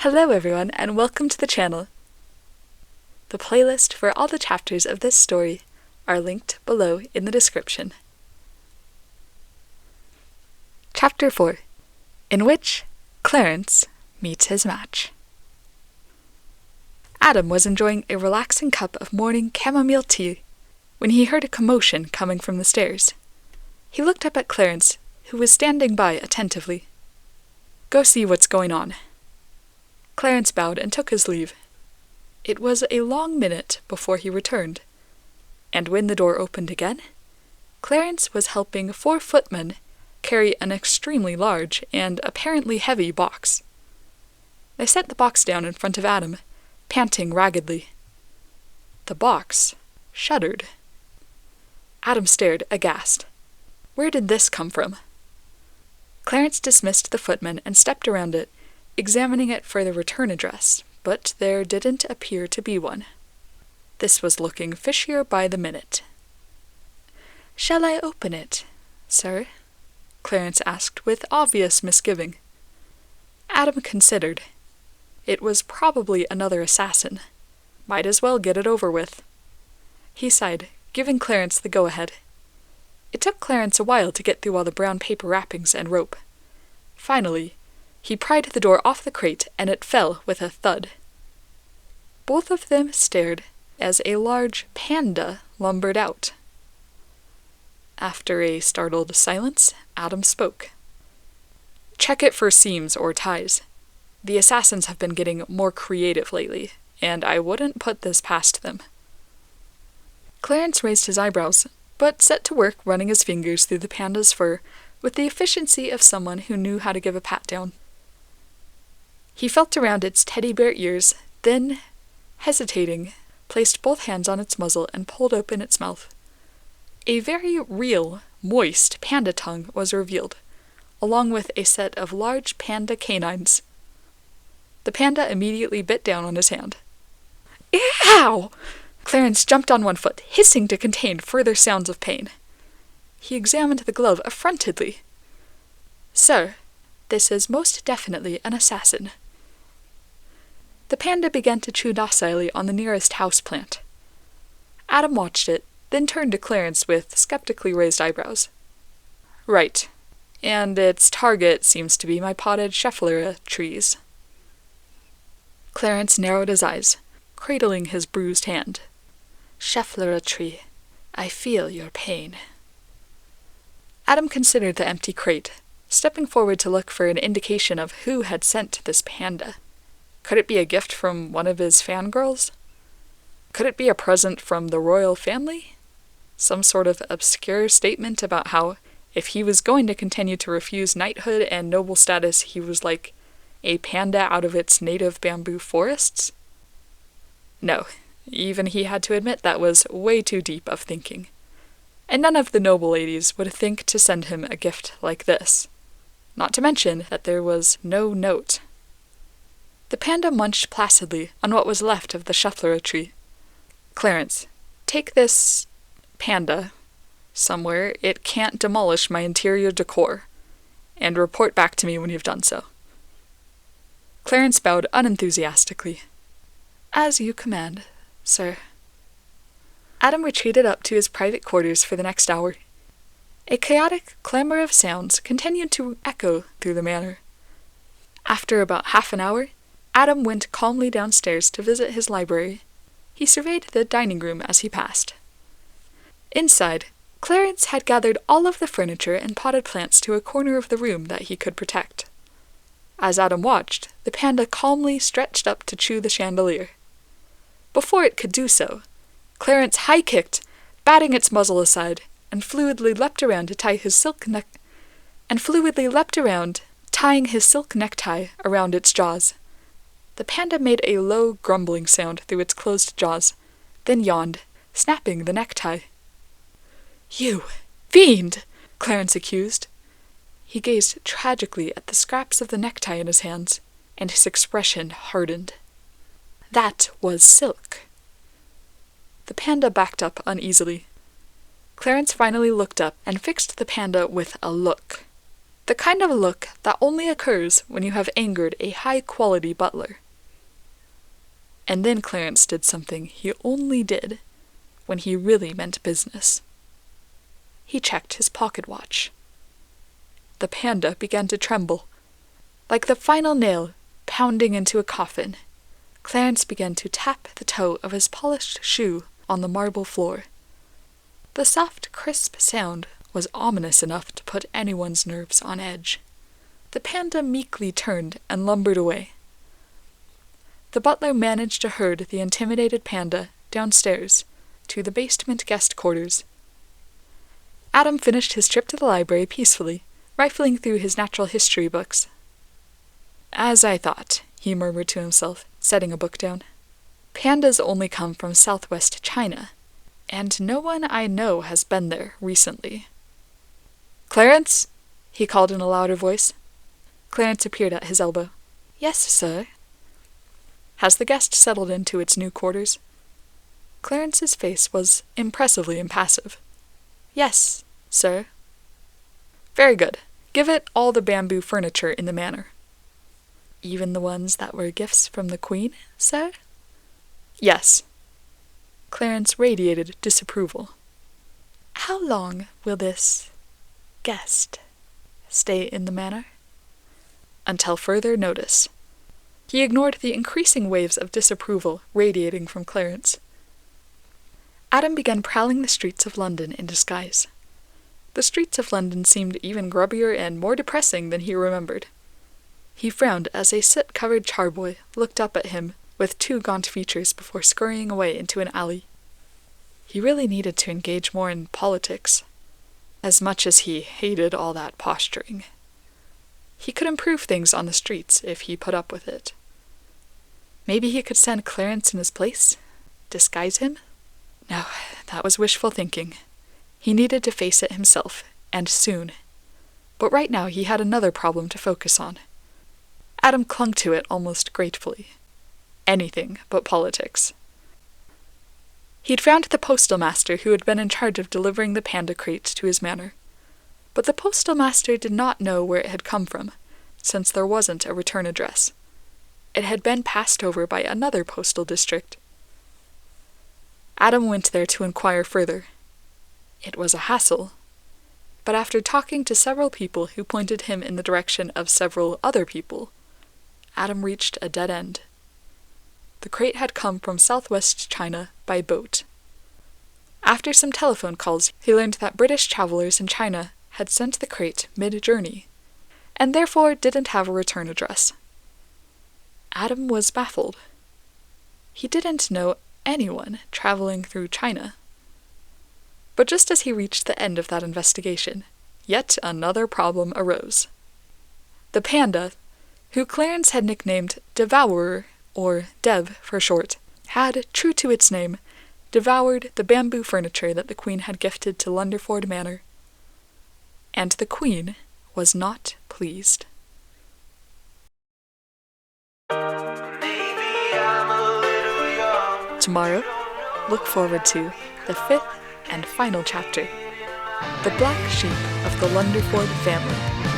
Hello everyone, and welcome to the channel. The playlist for all the chapters of this story are linked below in the description. Chapter 4, in which Clarence meets his match. Adam was enjoying a relaxing cup of morning chamomile tea when he heard a commotion coming from the stairs. He looked up at Clarence, who was standing by attentively. "Go see what's going on." Clarence bowed and took his leave. It was a long minute before he returned, and when the door opened again, Clarence was helping 4 footmen carry an extremely large and apparently heavy box. They set the box down in front of Adam, panting raggedly. The box shuddered. Adam stared, aghast. Where did this come from? Clarence dismissed the footman and stepped around it, examining it for the return address, but there didn't appear to be one. This was looking fishier by the minute. "Shall I open it, sir?" Clarence asked with obvious misgiving. Adam considered. It was probably another assassin. Might as well get it over with. He sighed, giving Clarence the go-ahead. It took Clarence a while to get through all the brown paper wrappings and rope. Finally, he pried the door off the crate, and it fell with a thud. Both of them stared as a large panda lumbered out. After a startled silence, Adam spoke. "Check it for seams or ties. The assassins have been getting more creative lately, and I wouldn't put this past them." Clarence raised his eyebrows, but set to work running his fingers through the panda's fur with the efficiency of someone who knew how to give a pat-down. He felt around its teddy bear ears, then, hesitating, placed both hands on its muzzle and pulled open its mouth. A very real, moist panda tongue was revealed, along with a set of large panda canines. The panda immediately bit down on his hand. "Ow!" Clarence jumped on one foot, hissing to contain further sounds of pain. He examined the glove affrontedly. "Sir, this is most definitely an assassin." The panda began to chew docilely on the nearest houseplant. Adam watched it, then turned to Clarence with skeptically raised eyebrows. "Right. And its target seems to be my potted schefflera trees." Clarence narrowed his eyes, cradling his bruised hand. "Schefflera tree, I feel your pain." Adam considered the empty crate, stepping forward to look for an indication of who had sent this panda. Could it be a gift from one of his fangirls? Could it be a present from the royal family? Some sort of obscure statement about how, if he was going to continue to refuse knighthood and noble status, he was like a panda out of its native bamboo forests? No, even he had to admit that was way too deep of thinking. And none of the noble ladies would think to send him a gift like this. Not to mention that there was no note. The panda munched placidly on what was left of the schefflera tree. "Clarence, take this panda somewhere it can't demolish my interior decor, and report back to me when you've done so." Clarence bowed unenthusiastically. "As you command, sir." Adam retreated up to his private quarters for the next hour. A chaotic clamor of sounds continued to echo through the manor. After about half an hour, Adam went calmly downstairs to visit his library. He surveyed the dining room as he passed. Inside, Clarence had gathered all of the furniture and potted plants to a corner of the room that he could protect. As Adam watched, the panda calmly stretched up to chew the chandelier. Before it could do so, Clarence high-kicked, batting its muzzle aside, and fluidly leapt around to tie his silk tying his silk necktie around its jaws. The panda made a low, grumbling sound through its closed jaws, then yawned, snapping the necktie. "You fiend!" Clarence accused. He gazed tragically at the scraps of the necktie in his hands, and his expression hardened. That was silk. The panda backed up uneasily. Clarence finally looked up and fixed the panda with a look. The kind of look that only occurs when you have angered a high-quality butler. And then Clarence did something he only did when he really meant business. He checked his pocket watch. The panda began to tremble. Like the final nail pounding into a coffin, Clarence began to tap the toe of his polished shoe on the marble floor. The soft, crisp sound was ominous enough to put anyone's nerves on edge. The panda meekly turned and lumbered away. The butler managed to herd the intimidated panda downstairs to the basement guest quarters. Adam finished his trip to the library peacefully, rifling through his natural history books. As I thought, he murmured to himself, setting a book down. Pandas only come from southwest China, and no one I know has been there recently. "Clarence?" he called in a louder voice. Clarence appeared at his elbow. "Yes, sir." "Has the guest settled into its new quarters?" Clarence's face was impressively impassive. "Yes, sir." "Very good. Give it all the bamboo furniture in the manor." "Even the ones that were gifts from the Queen, sir?" "Yes." Clarence radiated disapproval. "How long will this guest stay in the manor?" "Until further notice." He ignored the increasing waves of disapproval radiating from Clarence. Adam began prowling the streets of London in disguise. The streets of London seemed even grubbier and more depressing than he remembered. He frowned as a soot-covered charboy looked up at him with two gaunt features before scurrying away into an alley. He really needed to engage more in politics, as much as he hated all that posturing. He could improve things on the streets if he put up with it. Maybe he could send Clarence in his place? Disguise him? No, that was wishful thinking. He needed to face it himself, and soon. But right now he had another problem to focus on. Adam clung to it almost gratefully. Anything but politics. He'd found the postal master who had been in charge of delivering the panda crate to his manor. But the postal master did not know where it had come from, since there wasn't a return address. It had been passed over by another postal district. Adam went there to inquire further. It was a hassle, but after talking to several people who pointed him in the direction of several other people, Adam reached a dead end. The crate had come from southwest China by boat. After some telephone calls, he learned that British travelers in China had sent the crate mid-journey, and therefore didn't have a return address. Adam was baffled. He didn't know anyone traveling through China. But just as he reached the end of that investigation, yet another problem arose. The panda, who Clarence had nicknamed Devourer, or Dev for short, had, true to its name, devoured the bamboo furniture that the Queen had gifted to Lunderford Manor. And the Queen was not pleased. Tomorrow, look forward to the 5th and final chapter, The Black Sheep of the Lunderford Family.